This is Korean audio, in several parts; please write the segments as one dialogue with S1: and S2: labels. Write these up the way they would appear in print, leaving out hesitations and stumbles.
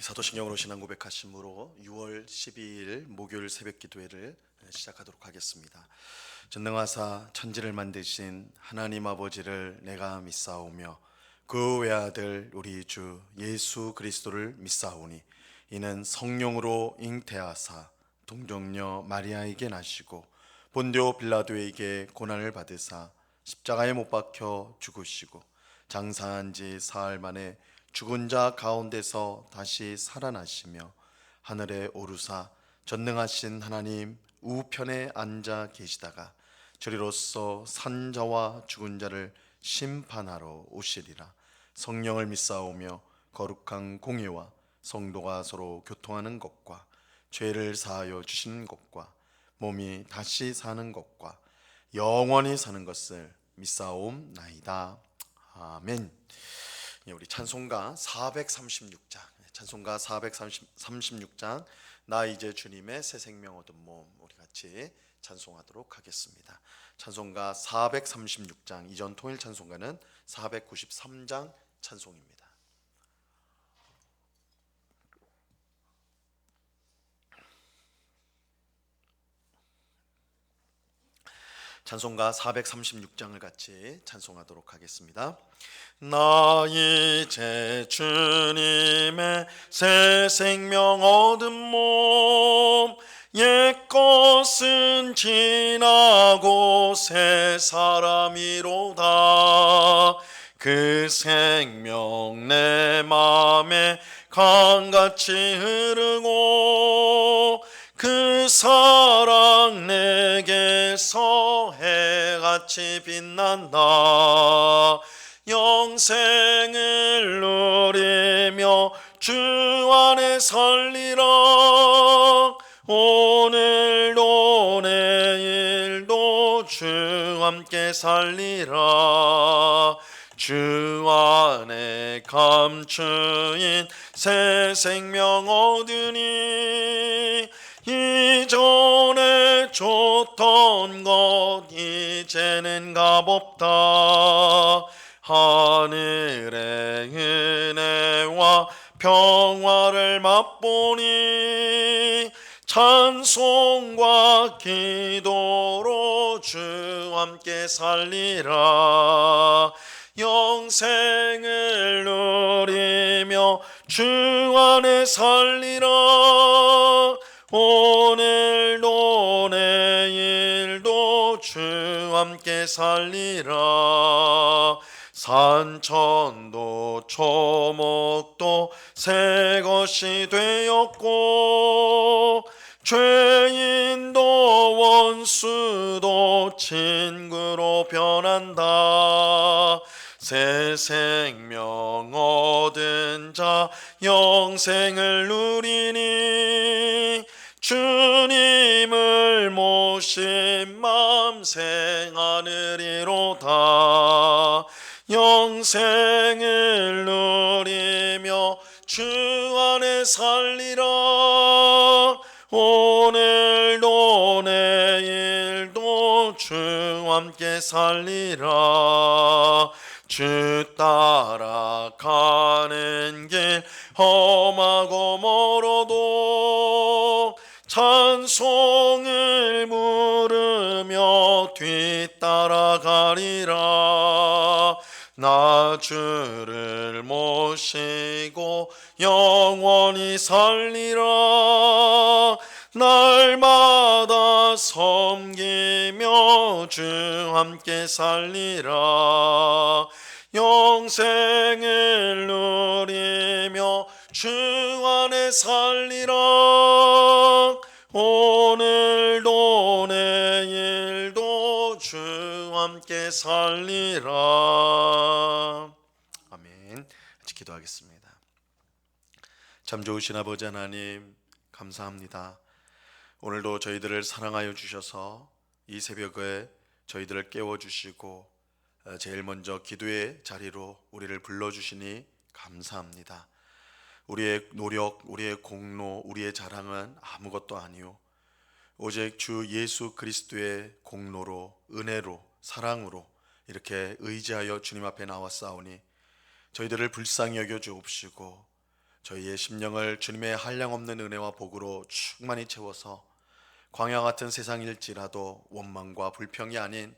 S1: 사도신경으로 신앙 고백하심으로 6월 12일 목요일 새벽 기도회를 시작하도록 하겠습니다. 전능하사 천지를 만드신 하나님 아버지를 내가 믿사오며 그 외아들 우리 주 예수 그리스도를 믿사오니 이는 성령으로 잉태하사 동정녀 마리아에게 나시고 본디오 빌라도에게 고난을 받으사 십자가에 못 박혀 죽으시고 장사한 지 사흘 만에 죽은 자 가운데서 다시 살아나시며 하늘에 오르사 전능하신 하나님 우편에 앉아 계시다가 저리로서 산 자와 죽은 자를 심판하러 오시리라. 성령을 믿사오며 거룩한 공예와 성도가 서로 교통하는 것과 죄를 사하여 주시는 것과 몸이 다시 사는 것과 영원히 사는 것을 믿사옵나이다. 아멘. 우리 찬송가 436장, 찬송가 436장 나 이제 주님의 새 생명 얻은 몸, 우리 같이 찬송하도록 하겠습니다. 찬송가 436장, 이전 통일 찬송가는 493장 찬송입니다. 찬송가 436장을 같이 찬송하도록 하겠습니다. 나 이제 주님의 새 생명 얻은 몸, 옛것은 지나고 새 사람이로다. 그 생명 내 맘에 강같이 흐르고 그 사랑 내게서 해같이 빛난다. 영생을 누리며 주 안에 살리라. 오늘도 내일도 주 함께 살리라. 주 안에 감추인 새 생명 얻으니 이전에 줬던 것 이제는 값없다. 하늘의 은혜와 평화를 맛보니 찬송과 기도로 주 함께 살리라. 영생을 누리며 주 안에 살리라. 오늘도 내일도 주 함께 살리라. 산천도 초목도 새 것이 되었고 죄인도 원수도 친구로 변한다. 새 생명 얻은 자 영생을 누리니 주님을 모신 맘 생하느리로다. 영생을 누리며 주 안에 살리라. 오늘도 내일도 주 함께 살리라. 주 따라가는 길 험하고 멀어도 찬송을 부르며 뒤따라가리라. 나 주를 모시고 영원히 살리라. 날마다 섬기며 주 함께 살리라. 영생을 누리며 주 안에 살리라. 오늘도 내일도 주 함께 살리라. 아멘. 같이 기도하겠습니다. 참 좋으신 아버지 하나님, 감사합니다. 오늘도 저희들을 사랑하여 주셔서 이 새벽에 저희들을 깨워주시고 제일 먼저 기도의 자리로 우리를 불러주시니 감사합니다. 우리의 노력, 우리의 공로, 우리의 자랑은 아무것도 아니오. 오직 주 예수 그리스도의 공로로, 은혜로, 사랑으로 이렇게 의지하여 주님 앞에 나왔사오니 저희들을 불쌍히 여겨 주옵시고 저희의 심령을 주님의 한량없는 은혜와 복으로 충만히 채워서 광야 같은 세상일지라도 원망과 불평이 아닌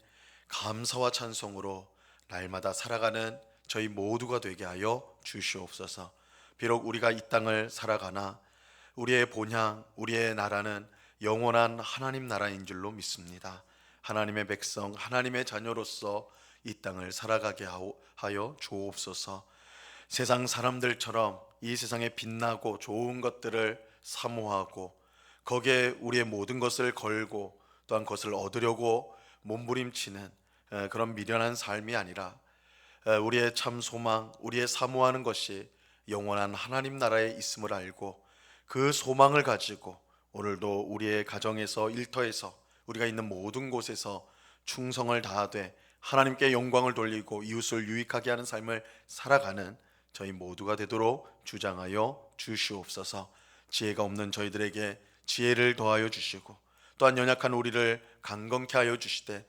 S1: 감사와 찬송으로 날마다 살아가는 저희 모두가 되게 하여 주시옵소서. 비록 우리가 이 땅을 살아가나 우리의 본향, 우리의 나라는 영원한 하나님 나라인 줄로 믿습니다. 하나님의 백성, 하나님의 자녀로서 이 땅을 살아가게 하여 주옵소서. 세상 사람들처럼 이 세상에 빛나고 좋은 것들을 사모하고 거기에 우리의 모든 것을 걸고 또한 그것을 얻으려고 몸부림치는 그런 미련한 삶이 아니라 우리의 참 소망, 우리의 사모하는 것이 영원한 하나님 나라에 있음을 알고 그 소망을 가지고 오늘도 우리의 가정에서, 일터에서, 우리가 있는 모든 곳에서 충성을 다하되 하나님께 영광을 돌리고 이웃을 유익하게 하는 삶을 살아가는 저희 모두가 되도록 주장하여 주시옵소서. 지혜가 없는 저희들에게 지혜를 더하여 주시고 또한 연약한 우리를 강건케 하여 주시되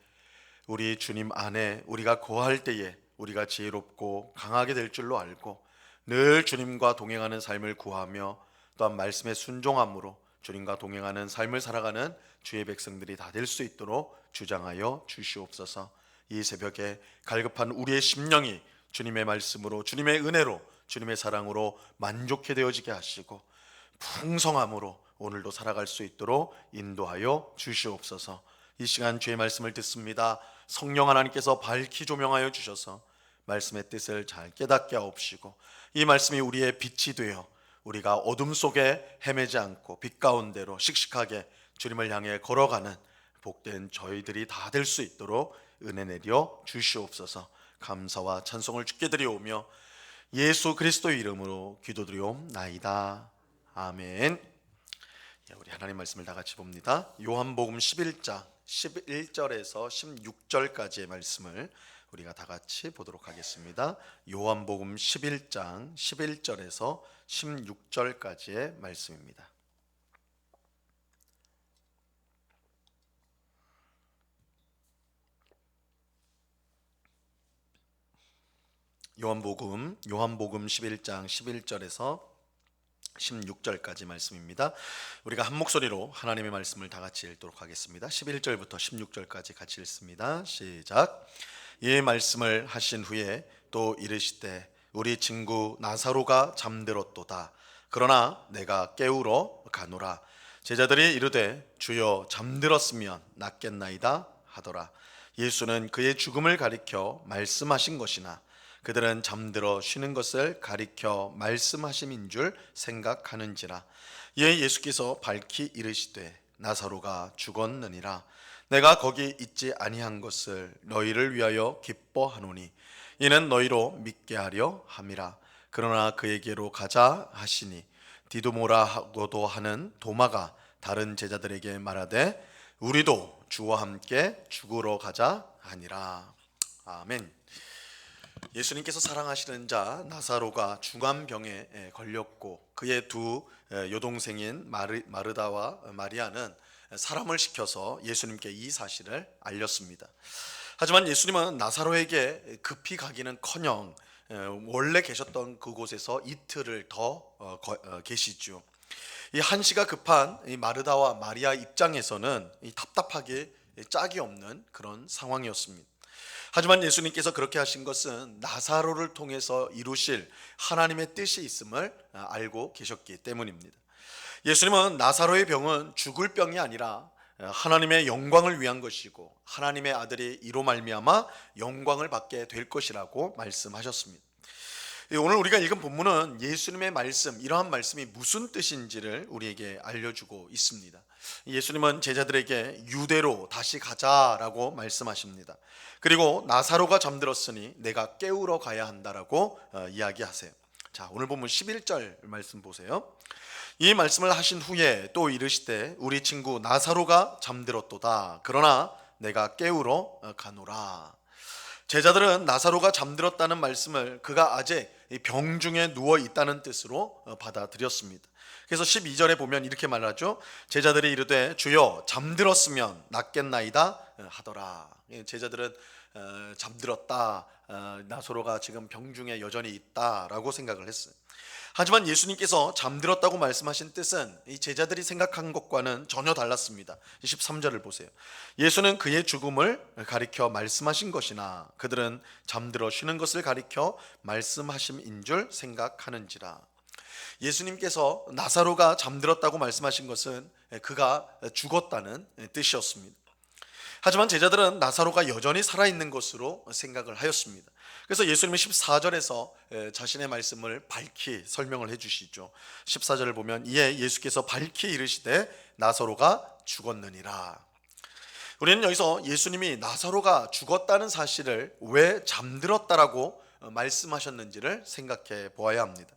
S1: 우리 주님 안에 우리가 거할 때에 우리가 지혜롭고 강하게 될 줄로 알고 늘 주님과 동행하는 삶을 구하며 또한 말씀에 순종함으로 주님과 동행하는 삶을 살아가는 주의 백성들이 다 될 수 있도록 주장하여 주시옵소서. 이 새벽에 갈급한 우리의 심령이 주님의 말씀으로, 주님의 은혜로, 주님의 사랑으로 만족해 되어지게 하시고 풍성함으로 오늘도 살아갈 수 있도록 인도하여 주시옵소서. 이 시간 주의 말씀을 듣습니다. 성령 하나님께서 밝히 조명하여 주셔서 말씀의 뜻을 잘 깨닫게 하옵시고 이 말씀이 우리의 빛이 되어 우리가 어둠 속에 헤매지 않고 빛 가운데로 씩씩하게 주님을 향해 걸어가는 복된 저희들이 다 될 수 있도록 은혜 내려 주시옵소서. 감사와 찬송을 주께 드리오며 예수 그리스도의 이름으로 기도드리옵나이다. 아멘. 우리 하나님 말씀을 다 같이 봅니다. 요한복음 11장 11절에서 16절까지의 말씀을 우리가 다 같이 보도록 하겠습니다. 요한복음 11장 11절에서 16절까지의 말씀입니다. 요한복음 11장 11절에서 16절까지 말씀입니다. 우리가 한 목소리로 하나님의 말씀을 다 같이 읽도록 하겠습니다. 11절부터 16절까지 같이 읽습니다. 시작. 이 말씀을 하신 후에 또 이르시되 우리 친구 나사로가 잠들었도다. 그러나 내가 깨우러 가노라. 제자들이 이르되 주여 잠들었으면 낫겠나이다 하더라. 예수는 그의 죽음을 가리켜 말씀하신 것이나 그들은 잠들어 쉬는 것을 가리켜 말씀하심인 줄 생각하는지라. 이에 예수께서 밝히 이르시되 나사로가 죽었느니라. 내가 거기 있지 아니한 것을 너희를 위하여 기뻐하노니 이는 너희로 믿게 하려 함이라. 그러나 그에게로 가자 하시니 디도모라 하고도 하는 도마가 다른 제자들에게 말하되 우리도 주와 함께 죽으러 가자 하니라. 아멘. 예수님께서 사랑하시는 자 나사로가 중환병에 걸렸고 그의 두 여동생인 마르다와 마리아는 사람을 시켜서 예수님께 이 사실을 알렸습니다. 하지만 예수님은 나사로에게 급히 가기는커녕 원래 계셨던 그곳에서 이틀을 더 계시죠. 이 한시가 급한 이 마르다와 마리아 입장에서는 이 답답하게 짝이 없는 그런 상황이었습니다. 하지만 예수님께서 그렇게 하신 것은 나사로를 통해서 이루실 하나님의 뜻이 있음을 알고 계셨기 때문입니다. 예수님은 나사로의 병은 죽을 병이 아니라 하나님의 영광을 위한 것이고 하나님의 아들이 이로 말미암아 영광을 받게 될 것이라고 말씀하셨습니다. 오늘 우리가 읽은 본문은 예수님의 말씀, 이러한 말씀이 무슨 뜻인지를 우리에게 알려주고 있습니다. 예수님은 제자들에게 유대로 다시 가자라고 말씀하십니다. 그리고 나사로가 잠들었으니 내가 깨우러 가야 한다라고 이야기하세요. 자, 오늘 본문 11절 말씀 보세요. 이 말씀을 하신 후에 또 이르시되 우리 친구 나사로가 잠들었도다. 그러나 내가 깨우러 가노라. 제자들은 나사로가 잠들었다는 말씀을 그가 아직 병중에 누워 있다는 뜻으로 받아들였습니다. 그래서 12절에 보면 이렇게 말하죠. 제자들이 이르되 주여 잠들었으면 낫겠나이다 하더라. 제자들은 잠들었다, 나사로가 지금 병중에 여전히 있다라고 생각을 했어요. 하지만 예수님께서 잠들었다고 말씀하신 뜻은 이 제자들이 생각한 것과는 전혀 달랐습니다. 23절을 보세요. 예수는 그의 죽음을 가리켜 말씀하신 것이나 그들은 잠들어 쉬는 것을 가리켜 말씀하심인 줄 생각하는지라. 예수님께서 나사로가 잠들었다고 말씀하신 것은 그가 죽었다는 뜻이었습니다. 하지만 제자들은 나사로가 여전히 살아있는 것으로 생각을 하였습니다. 그래서 예수님은 14절에서 자신의 말씀을 밝히 설명을 해주시죠. 14절을 보면 이에 예수께서 밝히 이르시되 나사로가 죽었느니라. 우리는 여기서 예수님이 나사로가 죽었다는 사실을 왜 잠들었다라고 말씀하셨는지를 생각해 보아야 합니다.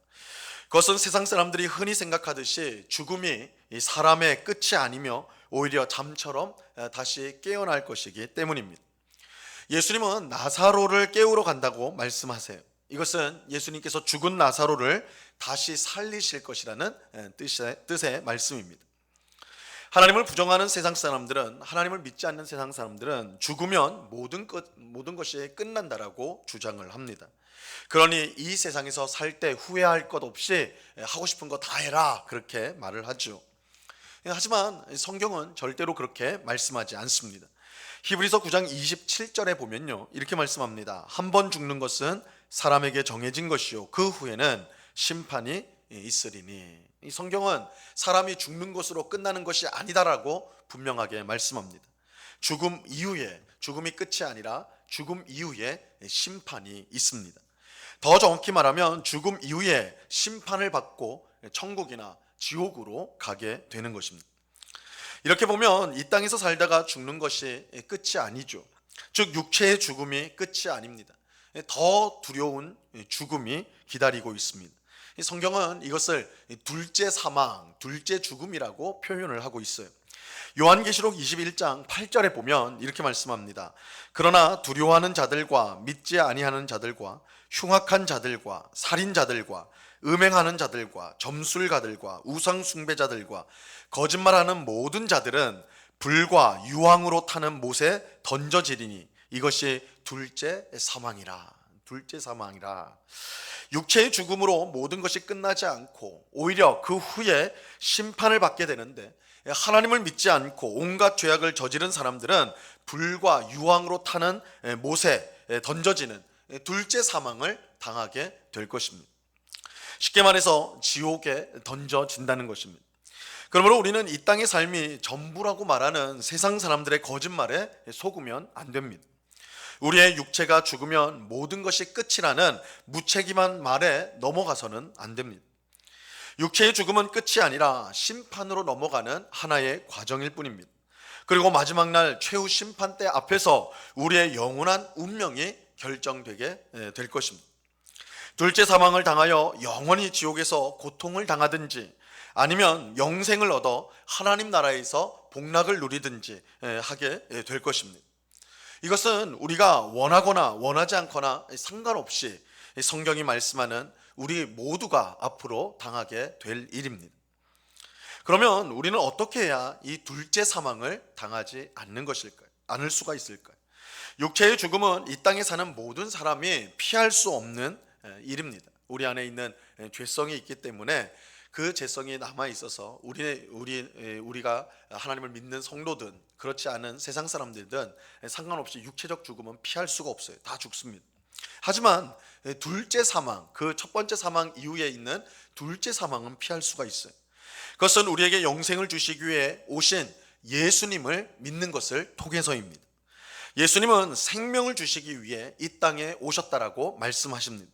S1: 그것은 세상 사람들이 흔히 생각하듯이 죽음이 사람의 끝이 아니며 오히려 잠처럼 다시 깨어날 것이기 때문입니다. 예수님은 나사로를 깨우러 간다고 말씀하세요. 이것은 예수님께서 죽은 나사로를 다시 살리실 것이라는 뜻의 말씀입니다. 하나님을 부정하는 세상 사람들은, 하나님을 믿지 않는 세상 사람들은 죽으면 모든 것이 끝난다라고 주장을 합니다. 그러니 이 세상에서 살 때 후회할 것 없이 하고 싶은 거 다 해라, 그렇게 말을 하죠. 하지만 성경은 절대로 그렇게 말씀하지 않습니다. 히브리서 9장 27절에 보면요, 이렇게 말씀합니다. 한 번 죽는 것은 사람에게 정해진 것이요 그 후에는 심판이 있으리니. 이 성경은 사람이 죽는 것으로 끝나는 것이 아니다라고 분명하게 말씀합니다. 죽음 이후에, 죽음이 끝이 아니라 죽음 이후에 심판이 있습니다. 더 정확히 말하면 죽음 이후에 심판을 받고 천국이나 지옥으로 가게 되는 것입니다. 이렇게 보면 이 땅에서 살다가 죽는 것이 끝이 아니죠. 즉 육체의 죽음이 끝이 아닙니다. 더 두려운 죽음이 기다리고 있습니다. 성경은 이것을 둘째 사망, 둘째 죽음이라고 표현을 하고 있어요. 요한계시록 21장 8절에 보면 이렇게 말씀합니다. 그러나 두려워하는 자들과 믿지 아니하는 자들과 흉악한 자들과 살인자들과 음행하는 자들과 점술가들과 우상 숭배자들과 거짓말하는 모든 자들은 불과 유황으로 타는 못에 던져지리니 이것이 둘째 사망이라. 둘째 사망이라. 육체의 죽음으로 모든 것이 끝나지 않고 오히려 그 후에 심판을 받게 되는데, 하나님을 믿지 않고 온갖 죄악을 저지른 사람들은 불과 유황으로 타는 못에 던져지는 둘째 사망을 당하게 될 것입니다. 쉽게 말해서 지옥에 던져진다는 것입니다. 그러므로 우리는 이 땅의 삶이 전부라고 말하는 세상 사람들의 거짓말에 속으면 안 됩니다. 우리의 육체가 죽으면 모든 것이 끝이라는 무책임한 말에 넘어가서는 안 됩니다. 육체의 죽음은 끝이 아니라 심판으로 넘어가는 하나의 과정일 뿐입니다. 그리고 마지막 날 최후 심판대 앞에서 우리의 영원한 운명이 결정되게 될 것입니다. 둘째 사망을 당하여 영원히 지옥에서 고통을 당하든지 아니면 영생을 얻어 하나님 나라에서 복락을 누리든지 하게 될 것입니다. 이것은 우리가 원하거나 원하지 않거나 상관없이 성경이 말씀하는 우리 모두가 앞으로 당하게 될 일입니다. 그러면 우리는 어떻게 해야 이 둘째 사망을 당하지 않을 수가 있을까요? 육체의 죽음은 이 땅에 사는 모든 사람이 피할 수 없는 일입니다. 우리 안에 있는 죄성이 있기 때문에 그 죄성이 남아 있어서 우리가 하나님을 믿는 성도든 그렇지 않은 세상 사람들든 상관없이 육체적 죽음은 피할 수가 없어요. 다 죽습니다. 하지만 둘째 사망, 그 첫 번째 사망 이후에 있는 둘째 사망은 피할 수가 있어요. 그것은 우리에게 영생을 주시기 위해 오신 예수님을 믿는 것을 통해서입니다. 예수님은 생명을 주시기 위해 이 땅에 오셨다라고 말씀하십니다.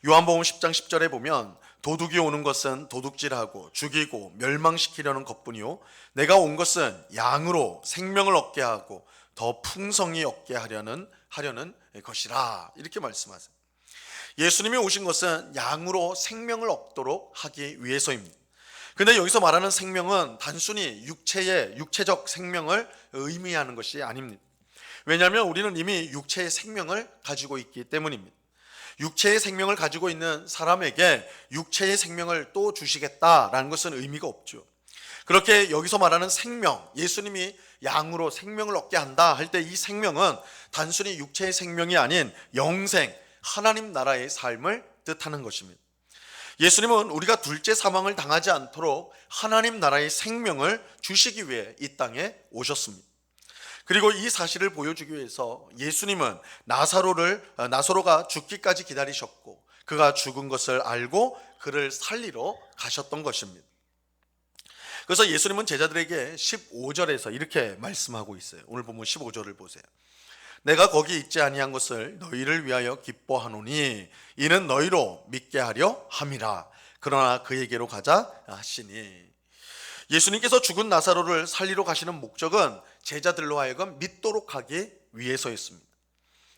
S1: 요한복음 10장 10절에 보면 도둑이 오는 것은 도둑질하고 죽이고 멸망시키려는 것뿐이요 내가 온 것은 양으로 생명을 얻게 하고 더 풍성히 얻게 하려는 것이라, 이렇게 말씀하세요. 예수님이 오신 것은 양으로 생명을 얻도록 하기 위해서입니다. 근데 여기서 말하는 생명은 단순히 육체적 생명을 의미하는 것이 아닙니다. 왜냐하면 우리는 이미 육체의 생명을 가지고 있기 때문입니다. 육체의 생명을 가지고 있는 사람에게 육체의 생명을 또 주시겠다라는 것은 의미가 없죠. 그렇게 여기서 말하는 생명, 예수님이 양으로 생명을 얻게 한다 할 때 이 생명은 단순히 육체의 생명이 아닌 영생, 하나님 나라의 삶을 뜻하는 것입니다. 예수님은 우리가 둘째 사망을 당하지 않도록 하나님 나라의 생명을 주시기 위해 이 땅에 오셨습니다. 그리고 이 사실을 보여주기 위해서 예수님은 나사로가 죽기까지 기다리셨고, 그가 죽은 것을 알고 그를 살리러 가셨던 것입니다. 그래서 예수님은 제자들에게 15절에서 이렇게 말씀하고 있어요. 오늘 보면 15절을 보세요. 내가 거기 있지 아니한 것을 너희를 위하여 기뻐하노니 이는 너희로 믿게 하려 함이라. 그러나 그에게로 가자 하시니, 예수님께서 죽은 나사로를 살리러 가시는 목적은 제자들로 하여금 믿도록 하기 위해서였습니다.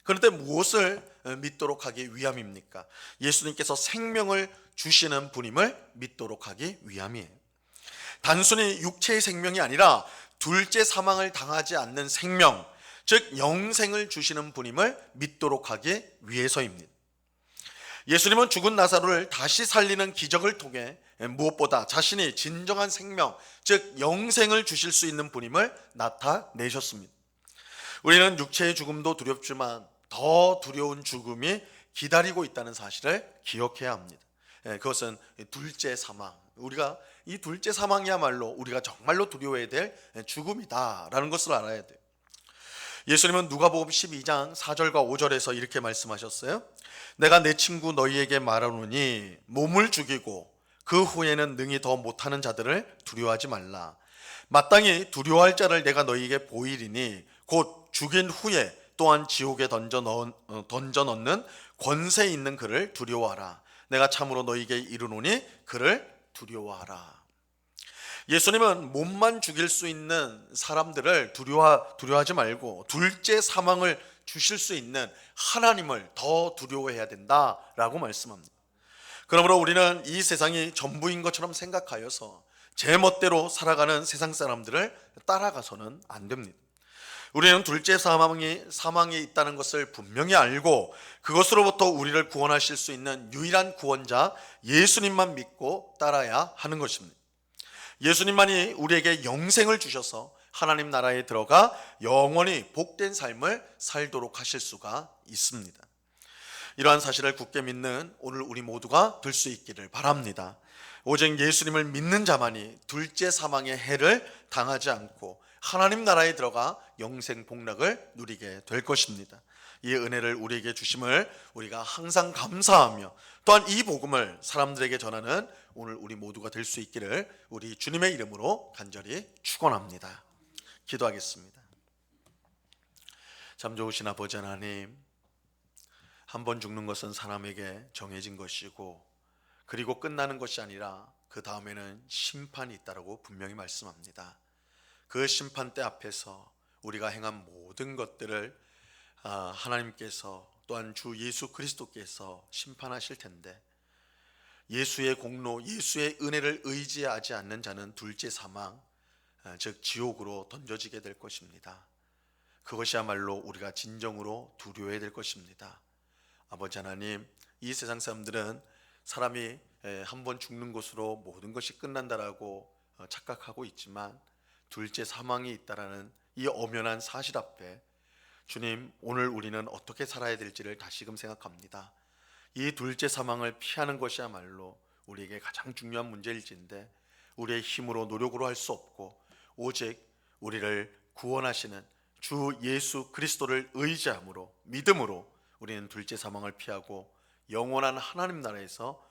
S1: 그런데 무엇을 믿도록 하기 위함입니까? 예수님께서 생명을 주시는 분임을 믿도록 하기 위함이에요. 단순히 육체의 생명이 아니라 둘째 사망을 당하지 않는 생명, 즉 영생을 주시는 분임을 믿도록 하기 위해서입니다. 예수님은 죽은 나사로를 다시 살리는 기적을 통해 무엇보다 자신이 진정한 생명, 즉 영생을 주실 수 있는 분임을 나타내셨습니다. 우리는 육체의 죽음도 두렵지만 더 두려운 죽음이 기다리고 있다는 사실을 기억해야 합니다. 그것은 둘째 사망. 우리가 이 둘째 사망이야말로 우리가 정말로 두려워해야 될 죽음이다라는 것을 알아야 돼요. 예수님은 누가복음 12장 4절과 5절에서 이렇게 말씀하셨어요. 내가 내 친구 너희에게 말하노니 몸을 죽이고 그 후에는 능히 더 못하는 자들을 두려워하지 말라. 마땅히 두려워할 자를 내가 너희에게 보이리니 곧 죽인 후에 또한 지옥에 던져 넣는 권세 있는 그를 두려워하라. 내가 참으로 너희에게 이르노니 그를 두려워하라. 예수님은 몸만 죽일 수 있는 사람들을 두려워하지 말고 둘째 사망을 주실 수 있는 하나님을 더 두려워해야 된다라고 말씀합니다. 그러므로 우리는 이 세상이 전부인 것처럼 생각하여서 제 멋대로 살아가는 세상 사람들을 따라가서는 안 됩니다. 우리는 둘째 사망이 있다는 것을 분명히 알고 그것으로부터 우리를 구원하실 수 있는 유일한 구원자 예수님만 믿고 따라야 하는 것입니다. 예수님만이 우리에게 영생을 주셔서 하나님 나라에 들어가 영원히 복된 삶을 살도록 하실 수가 있습니다. 이러한 사실을 굳게 믿는 오늘 우리 모두가 될 수 있기를 바랍니다. 오직 예수님을 믿는 자만이 둘째 사망의 해를 당하지 않고 하나님 나라에 들어가 영생 복락을 누리게 될 것입니다. 이 은혜를 우리에게 주심을 우리가 항상 감사하며 또한 이 복음을 사람들에게 전하는 오늘 우리 모두가 될 수 있기를 우리 주님의 이름으로 간절히 축원합니다. 기도하겠습니다. 참 좋으신 아버지 하나님, 한 번 죽는 것은 사람에게 정해진 것이고 그리고 끝나는 것이 아니라 그 다음에는 심판이 있다고 분명히 말씀합니다. 그 심판대 앞에서 우리가 행한 모든 것들을 하나님께서 또한 주 예수 그리스도께서 심판하실 텐데, 예수의 공로, 예수의 은혜를 의지하지 않는 자는 둘째 사망, 즉 지옥으로 던져지게 될 것입니다. 그것이야말로 우리가 진정으로 두려워해야 될 것입니다. 아버지 하나님, 이 세상 사람들은 사람이 한 번 죽는 것으로 모든 것이 끝난다라고 착각하고 있지만 둘째 사망이 있다라는 이 엄연한 사실 앞에 주님, 오늘 우리는 어떻게 살아야 될지를 다시금 생각합니다. 이 둘째 사망을 피하는 것이야말로 우리에게 가장 중요한 문제일진데 우리의 힘으로 노력으로 할 수 없고 오직 우리를 구원하시는 주 예수 그리스도를 의지함으로 믿음으로 우리는 둘째 사망을 피하고 영원한 하나님 나라에서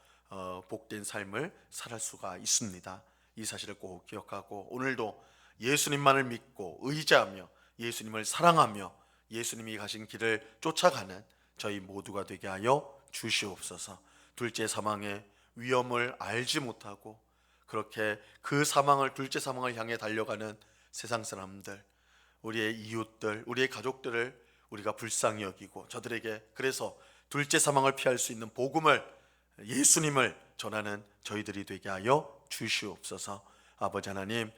S1: 복된 삶을 살 수가 있습니다. 이 사실을 꼭 기억하고 오늘도 예수님만을 믿고 의지하며 예수님을 사랑하며 예수님이 가신 길을 쫓아가는 저희 모두가 되게 하여 주시옵소서. 둘째 사망의 위험을 알지 못하고 그렇게 그 둘째 사망을 향해 달려가는 세상 사람들, 우리의 이웃들, 우리의 가족들을 우리가 불쌍히 여기고 저들에게 그래서 둘째 사망을 피할 수 있는 복음을, 예수님을 전하는 저희들이 되게 하여 주시옵소서. 아버지 하나님,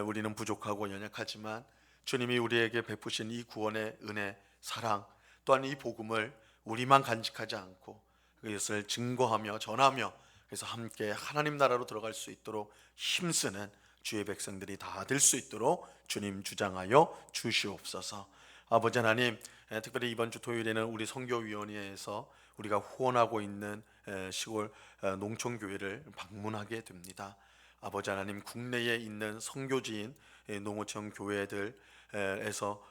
S1: 우리는 부족하고 연약하지만 주님이 우리에게 베푸신 이 구원의 은혜, 사랑, 또한 이 복음을 우리만 간직하지 않고 그것을 증거하며 전하며 그래서 함께 하나님 나라로 들어갈 수 있도록 힘쓰는 주의 백성들이 다 될 수 있도록 주님 주장하여 주시옵소서. 아버지 하나님, 특별히 이번 주 토요일에는 우리 선교위원회에서 우리가 후원하고 있는 시골 농촌 교회를 방문하게 됩니다. 아버지 하나님, 국내에 있는 선교지인 농어촌 교회들에서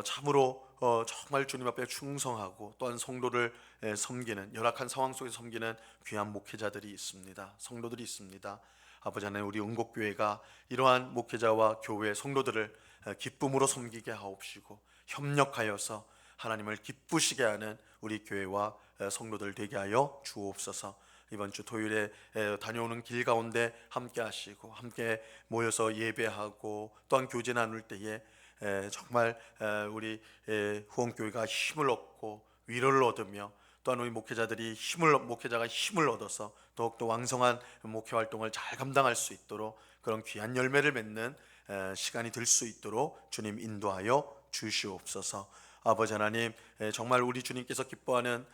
S1: 참으로 정말 주님 앞에 충성하고 또한 성도를 섬기는, 열악한 상황 속에서 섬기는 귀한 목회자들이 있습니다. 성도들이 있습니다. 아버지 하나님, 우리 은곡교회가 이러한 목회자와 교회 성도들을 기쁨으로 섬기게 하옵시고 협력하여서 하나님을 기쁘시게 하는 우리 교회와 성도들 되게 하여 주옵소서. 이번 주 토요일에 다녀오는 길 가운데 함께 하시고 함께 모여서 예배하고 또한 교제 나눌 때에 정말 우리 후원교회가 힘을 얻고 위로를 얻으며 또한 우리 목회자가 힘을 얻어서 더욱더 왕성한 목회 활동을 잘 감당할 수 있도록 그런 귀한 열매를 맺는 시간이 될 수 있도록 주님 인도하여 주시옵소서. 아버지 하나님, 정말 우리 주님께서 기뻐하는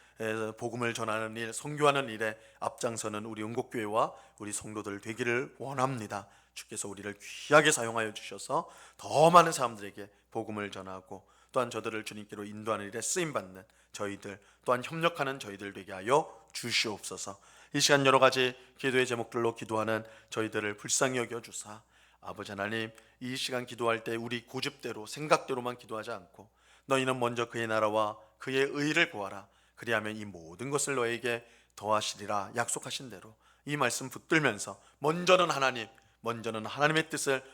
S1: 복음을 전하는 일, 선교하는 일에 앞장서는 우리 은곡교회와 우리 성도들 되기를 원합니다. 주께서 우리를 귀하게 사용하여 주셔서 더 많은 사람들에게 복음을 전하고 또한 저들을 주님께로 인도하는 일에 쓰임받는 저희들, 또한 협력하는 저희들 되게 하여 주시옵소서. 이 시간 여러 가지 기도의 제목들로 기도하는 저희들을 불쌍히 여겨주사 아버지 하나님, 이 시간 기도할 때 우리 고집대로 생각대로만 기도하지 않고 너희는 먼저 그의 나라와 그의 의를 구하라, 그리하면 이 모든 것을 너에게 더하시리라 약속하신 대로 이 말씀 붙들면서 먼저는 하나님의 뜻을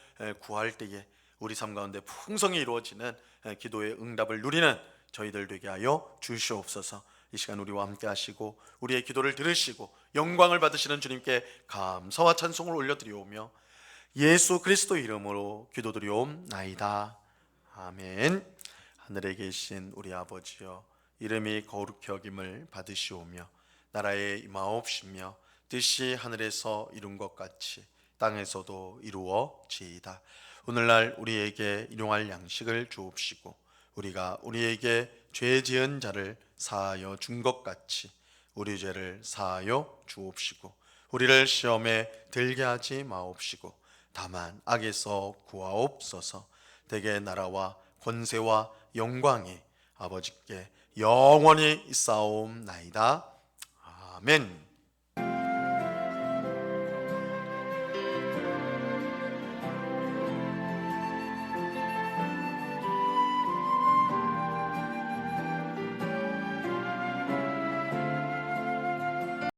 S1: 구할 때에 우리 삶 가운데 풍성히 이루어지는 기도의 응답을 누리는 저희들 되게 하여 주시옵소서. 이 시간 우리와 함께 하시고 우리의 기도를 들으시고 영광을 받으시는 주님께 감사와 찬송을 올려드리오며 예수 그리스도 이름으로 기도드리옵나이다. 아멘. 하늘에 계신 우리 아버지여, 이름이 거룩히 여김을 받으시오며 나라에 임하옵시며 뜻이 하늘에서 이룬 것 같이 땅에서도 이루어지이다. 오늘날 우리에게 일용할 양식을 주옵시고 우리가 우리에게 죄 지은 자를 사하여 준 것 같이 우리 죄를 사하여 주옵시고 우리를 시험에 들게 하지 마옵시고 다만 악에서 구하옵소서. 대개 나라와 권세와 영광이 아버지께 영원히 있사옵나이다. 아멘.